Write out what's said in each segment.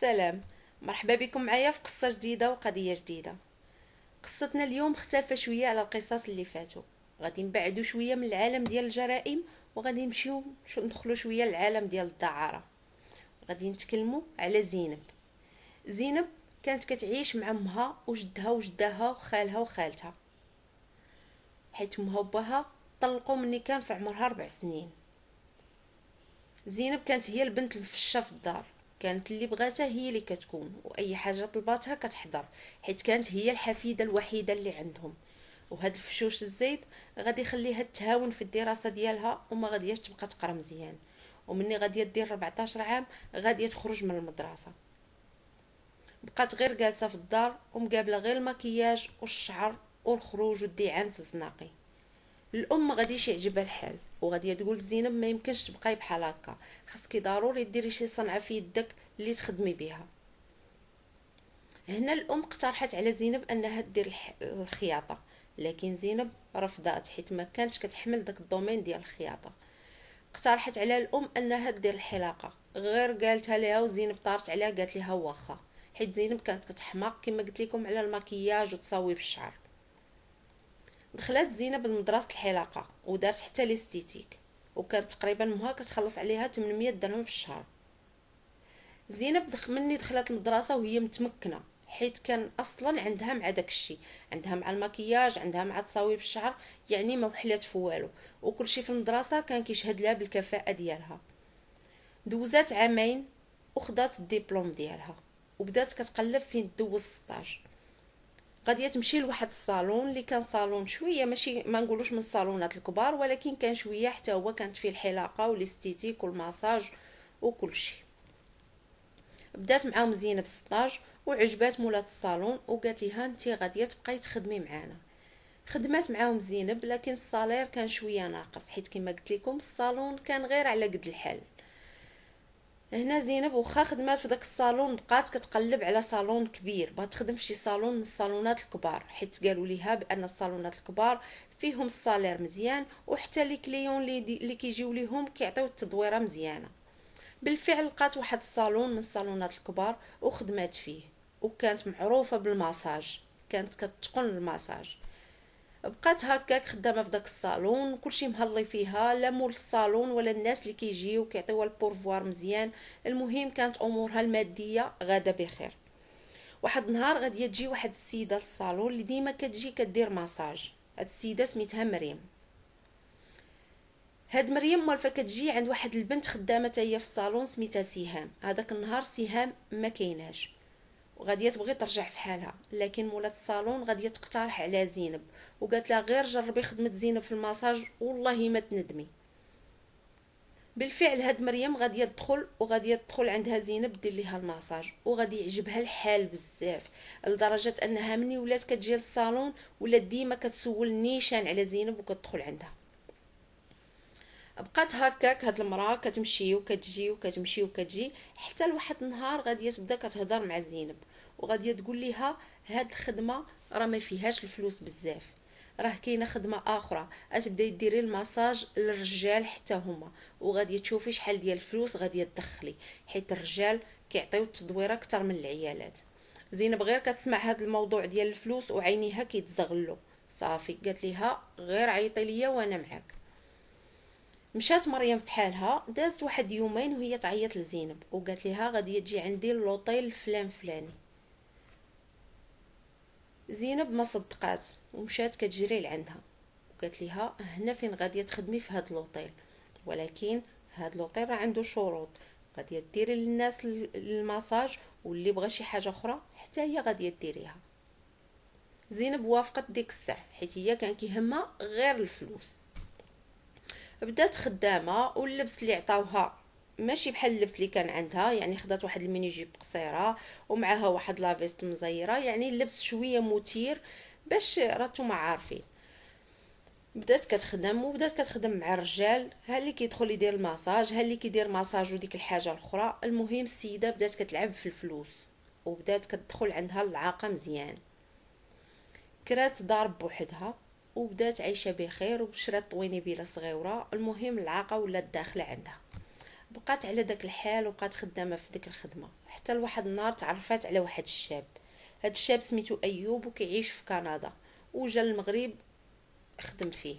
سلام. مرحبا بكم معايا في قصة جديدة وقضية جديدة. قصتنا اليوم مختلفة شوية على القصص اللي فاتوا. غادي نبعدو شوية من العالم ديال الجرائم وغادي نمشيو ندخلو شوية للعالم ديال الدعارة. غادي نتكلمو على زينب كانت كتعيش مع امها وجدها وجداها وخالها وخالتها، حيت امها وباها طلقوا مني كان في عمرها 4 سنين. زينب كانت هي البنت المفشة في الدار، كانت اللي بغاتها هي اللي كتكون، واي حاجه طلباتها كتحضر، حيت كانت هي الحفيده الوحيده اللي عندهم. وهاد الفشوش الزيد غادي يخليها تهاون في الدراسه ديالها وما غادياش تبقى تقرا مزيان. ومني غاديه دير 14 عام غاديه تخرج من المدرسه. بقات غير جالسه في الدار ومقابله غير المكياج والشعر والخروج والديعان في الزناقي. الام ما غاديش يعجبها الحال وغاديه تقول زينب ما يمكنش تبقاي بحال هكا، خاصك ضروري ديري شي صنعه في يدك اللي تخدمي بها. هنا الام اقترحت على زينب انها دير الخياطه، لكن زينب رفضات حيت ما كانتش كتحمل داك الدومين ديال الخياطه. اقترحت على الام انها دير الحلاقه، غير قالتها ليها وزينب طارت عليها قالت لها واخا، حيت زينب كانت كتحماق كما قلت لكم على المكياج وتصاويب الشعر. دخلت زينب لمدرسة الحلاقة ودارت حتى ليستيتيك، وكانت تقريبا مها كتخلص عليها 800 درهم في الشهر. زينب مني دخلت المدرسة وهي متمكنة، حيت كان اصلا عندها مع داكشي، عندها مع المكياج، عندها مع تصاويب الشعر، يعني ما وحلات في والو، وكل شيء في المدرسة كان كيشهد لها بالكفاءة ديالها. دوزات عامين وخدات الدبلوم ديالها وبدات كتقلب فين دوز ستاج. غاديه تمشي لواحد الصالون اللي كان صالون شويه ماشي ما نقولوش من الصالونات الكبار، ولكن كان شويه حتى هو كانت فيه الحلاقه والاستيتيك والماساج وكل شيء. بدات معاهم زينب ستاج وعجبات مولات الصالون وقالت ليها انت غاديه تبقاي تخدمي معانا. خدمات معاهم زينب، لكن الصالير كان شويه ناقص، حيت كما قلت لكم الصالون كان غير على قد الحال. هنا زينب وخا خدمات في داك الصالون بقات كتقلب على صالون كبير، بغات تخدم في شي صالون من الصالونات الكبار، حيت قالوا ليها بان الصالونات الكبار فيهم الصالير مزيان وحتى لي كليون اللي كيجيو ليهم كيعطيو التدويره مزيانه. بالفعل لقات واحد الصالون من الصالونات الكبار وخدمات فيه، وكانت معروفه بالماساج، كانت كتقن الماساج. بقات هكاك خدامه في داك الصالون، كلشي مهلي فيها، لا مول الصالون ولا الناس اللي كيجيو كيعطيوها البورفوار مزيان. المهم كانت امورها الماديه غاده بخير. واحد النهار غاديه تجي واحد السيده للصالون اللي ديما كتجي كدير ماساج. هاد السيده سميتها مريم. هاد مريم موالفه كتجي عند واحد البنت خدامه هي في الصالون سميتها سهام. هذاك النهار سهام ما كايناش وغاديه تبغي ترجع في حالها، لكن مولات الصالون غاديه تقترح على زينب وقالت لها غير جربي خدمه زينب في الماساج والله ما تندمي. بالفعل هاد مريم غاديه تدخل عندها زينب دير ليها الماساج، وغادي يعجبها الحال بزاف لدرجه انها مني ولات كتجي للصالون ولا ديما كتسول نيشان على زينب وكتدخل عندها. بقات هكاك هاد المراه كتمشي وكتجي وكتمشي وكتجي حتى لواحد النهار غاديه تبدا كتهضر مع زينب وغاديه تقول ليها هاد الخدمه راه ما فيهاش الفلوس بزاف، راه كاينه خدمه اخرى تبداي ديري المساج للرجال حتى هما، وغاديه تشوفي شحال ديال الفلوس غاديه تدخلي، حيت الرجال كيعطيو التدويره اكثر من العيالات. زينب غير كتسمع هاد الموضوع ديال الفلوس وعينيها كيتزغلوا. صافي قالت ليها غير عيطي ليا وانا معاك. مشات مريم في حالها، دازت واحد يومين وهي تعيط لزينب وقالت لها غادي تجي عندي لوطيل فلان فلاني. زينب ما صدقات ومشات كتجري لعندها وقالت لها هنا فين غاديه تخدمي في هاد لوطيل، ولكن هاد لوطيل راه عنده شروط، غاديه ديري للناس الماساج واللي بغى شي حاجه اخرى حتى هي غاديه ديريها. زينب وافقت ديك الساعه حيت هي كان كيهمها غير الفلوس. بدات خدامه واللبس اللي عطاوها ماشي بحال اللبس اللي كان عندها، يعني خدات واحد الميني جيب قصيره ومعها واحد لافيست مزيره، يعني اللبس شويه مثير باش راتو عارفين. بدات كتخدم وبدات كتخدم مع الرجال، ها اللي كيدخل يدير الماساج ها اللي كيدير ماساج وديك الحاجه الاخرى. المهم السيده بدات كتلعب في الفلوس وبدات كتدخل عندها العاقه مزيان. كرات دار بوحدها وبدات عايشه بخير وبشرات طويني بلا صغيره. المهم العاقه ولات داخله عندها. بقات على داك الحال وبقات خدامه في ديك الخدمه، حتى لواحد النهار تعرفات على واحد الشاب. هاد الشاب سميتو ايوب وكيعيش في كندا، وجا للمغرب خدم فيه.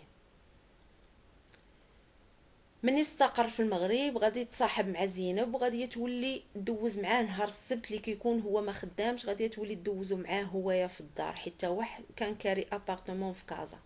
من استقر في المغرب غادي يتصاحب مع زينب، وغادي تولي دوز معاه نهار السبت اللي كيكون هو ما خدامش، غادي تولي دوزو معاه هويا في الدار، حتى واحد كان كاري ابارتمون في كازا.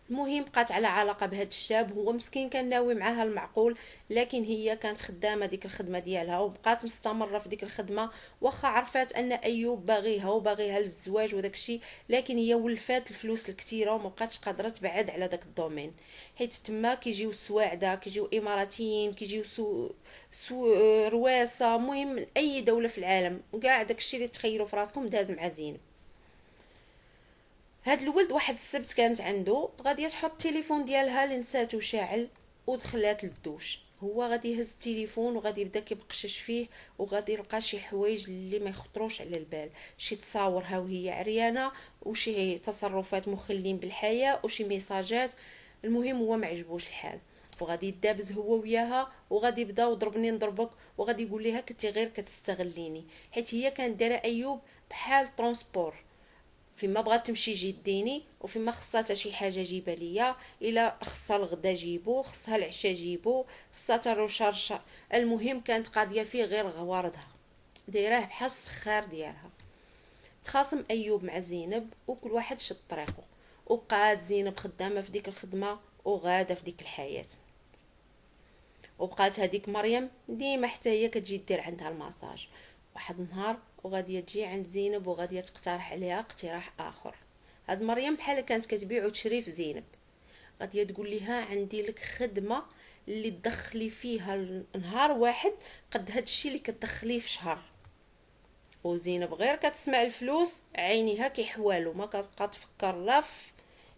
المهم بقات على علاقه بهذا الشاب، هو مسكين كان ناوي معاها المعقول، لكن هي كانت خدامه ديك الخدمه ديالها وبقات مستمره في ديك الخدمه، واخا عرفات ان ايوب باغيها وباغيها للزواج وداك الشيء، لكن هي ولفات الفلوس الكثيره وما بقاتش قادره تبعد على داك الدومين، حيت تما كيجيو السواعده، كيجيو اماراتيين، كيجيو رواسه، مهم من اي دوله في العالم، وكاع داك الشيء اللي تخيلوا في راسكم داز مع زينب. هاد الولد واحد السبت كانت عنده غاديه تحط التليفون ديالها لنساتو شاعل، ودخلات للدوش. هو غادي يهز التليفون وغادي يبدا كيبقشش فيه، وغادي يلقى شي حوايج اللي ما يخطروش على البال، شي تصاورها وهي عريانه، وشي تصرفات مخلين بالحياه، وشي ميساجات. المهم هو ما عجبوش الحال، وغادي يدابز هو وياها، وغادي يبداو ضربني نضربك، وغادي يقول لها كنتي غير كتستغليني، حيت هي كانت دايره ايوب بحال طرونسبور، فيما بغات تمشي جي ديني، وفيما خصها تا شي حاجه جيبها ليا، الا خصها الغدا جيبو، خصها العشاء جيبو، خصها تا الروشارج. المهم كانت قاضيه فيه غير غواردها، دايراه بحال السخار ديالها. تخاصم ايوب مع زينب وكل واحد شد طريقه، وبقات زينب خدامه في ديك الخدمه وغاده في ديك الحياه، وبقات هذيك مريم ديما حتى هي كتجي دير عندها الماساج. واحد النهار وغاديه تجي عند زينب وغاديه تقترح عليها اقتراح اخر. هاد مريم بحال كانت كتبيع وتشري في زينب، غاديه تقول لها عندي لك خدمه اللي تدخلي فيها نهار واحد قد هادشي اللي كتدخليه في شهر. وزينب غير كتسمع الفلوس عينيها كيحوالو، ما كتبقى تفكر لا في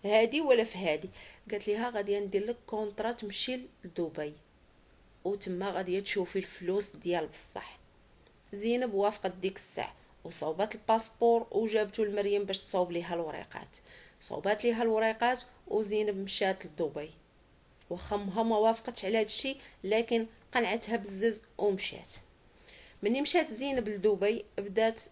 هادي ولا في هادي. قالت لها غادي ندير لك كونطرا تمشي لدبي، وتما غادي تشوفي الفلوس ديال بصح. زينب وافقت ديك الساعه، وصوبات الباسبور وجابتو لمريم باش تصوب ليها الوريقات. صوبات ليها الوريقات وزينب مشات لدبي، واخا امها ما وافقتش على هادشي، لكن قنعتها بزز ومشات. مني مشات زينب لدبي بدات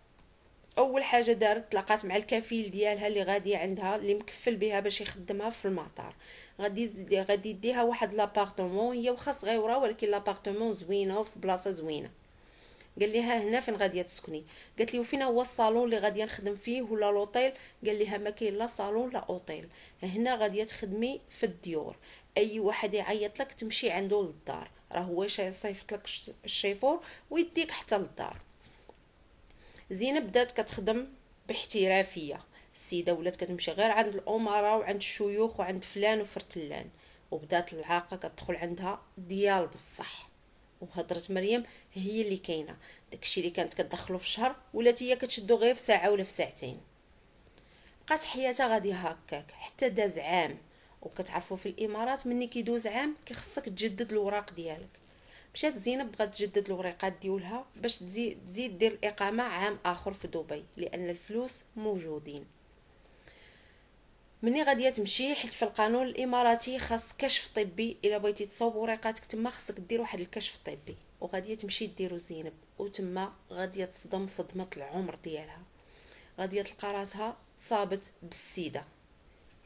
اول حاجه دارت تلاقات مع الكفيل ديالها اللي غادي عندها، اللي مكفل بها باش يخدمها في المطار. غادي يديها واحد لابارتمون، هي واخا صغيره ولكن لابارتمون زوينه وفي بلاصه زوينه. قال لها هنا فين غاديه تسكني؟ قالت لي وفين هو الصالون اللي غادي نخدم فيه ولا لوطيل؟ قال لها ما كاين لا صالون لا اوطيل، هنا غاديه تخدمي في الديور، اي واحد يعيط لك تمشي عنده للدار، راه هو يصيفط لك الشيفور ويديك حتى للدار. زينب بدات كتخدم باحترافيه، السيده ولات كتمشي غير عند الامراء وعند الشيوخ وعند فلان وفرتلان، وبدات العاقه كتدخل عندها ديال بصح. وهضرت مريم هي اللي كاينه، داكشي اللي كانت كتدخلو في شهر ولات هي كتشدو غير في ساعه ولا في ساعتين. بقات حياتها غاديه هكاك حتى داز عام. وكتعرفوا في الامارات مني كيدوز عام كيخصك تجدد الوراق ديالك. مشات زينب بغات تجدد الوريقات ديالها باش تزيد دير الاقامه عام اخر في دبي، لان الفلوس موجودين. مني غاديه تمشي حيت في القانون الاماراتي خاص كشف طبي، الا بغيتي تصوب وريقاتك تما خاصك دير واحد الكشف طبي، وغاديه تمشي ديرو زينب، وتما غاديه تصدم صدمه العمر ديالها. غاديه تلقى راسها تصابت بالسيده،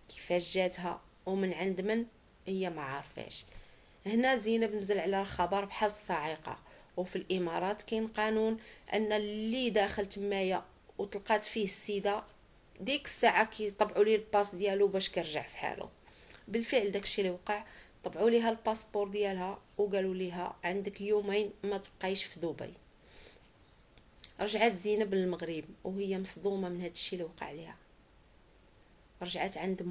كيفاش جاتها ومن عند من هي ما عارفاش. هنا زينب نزل على الخبر بحال الصاعقه. وفي الامارات كاين قانون ان اللي داخل تمايا وتلقات فيه السيده ديك الساعه كيطبعوا ليه الباس ديالو باش كيرجع في حاله. بالفعل داكشي اللي وقع، طبعوا ليها الباسبور ديالها وقالوا ليها عندك يومين ما تبقايش في دبي. رجعت زينب للمغرب وهي مصدومه من هادشي اللي وقع ليها. رجعت عند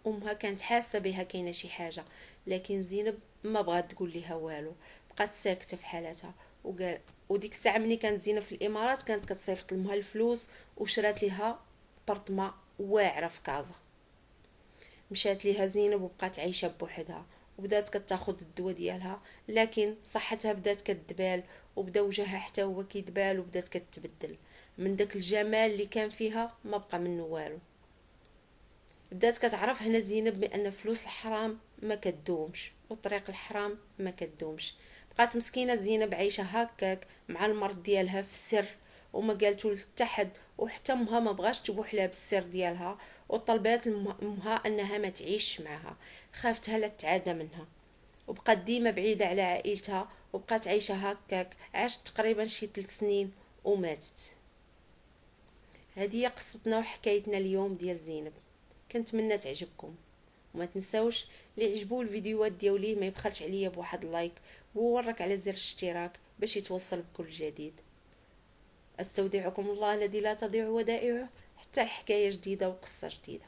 امها كانت حاسه بها كاينه شي حاجه، لكن زينب ما بغات تقول ليها والو، بقات ساكته في حالتها. وقال وديك الساعه ملي كانت زينب في الامارات كانت كتصيفط لها الفلوس وشرات ليها برطمه واعره في كازا. مشات ليها زينب وبقات عايشه بوحدها، وبدات كتاخذ الدواء ديالها، لكن صحتها بدات كتدبال، وبدا وجهها حتى هو كيدبال، وبدات كتبدل من داك الجمال اللي كان فيها ما بقى منه والو. بدات كتعرف هنا زينب بان فلوس الحرام ما كدومش وطريق الحرام ما كدومش. بقات مسكينه زينب عايشه هكاك مع المرض ديالها في السر، وما قالتو لحتى حد، وحتى امها ما بغاش تبوح لها بالسر ديالها، وطلبات امها انها ما تعيش معها، خافتها لا تعادى منها، وبقات ديما بعيده على عائلتها، وبقات عايشه هكاك، عاشت تقريبا شي 3 سنين وماتت. هذه هي قصتنا وحكايتنا اليوم ديال زينب، كنتمنى تعجبكم، وما تنسوش اللي عجبو الفيديوهات ديالي ما يبخلش عليا بواحد لايك، وورك على زر الاشتراك باش يتوصل بكل جديد. استودعكم الله الذي لا تضيع ودائعه، حتى حكاية جديدة وقصة جديدة.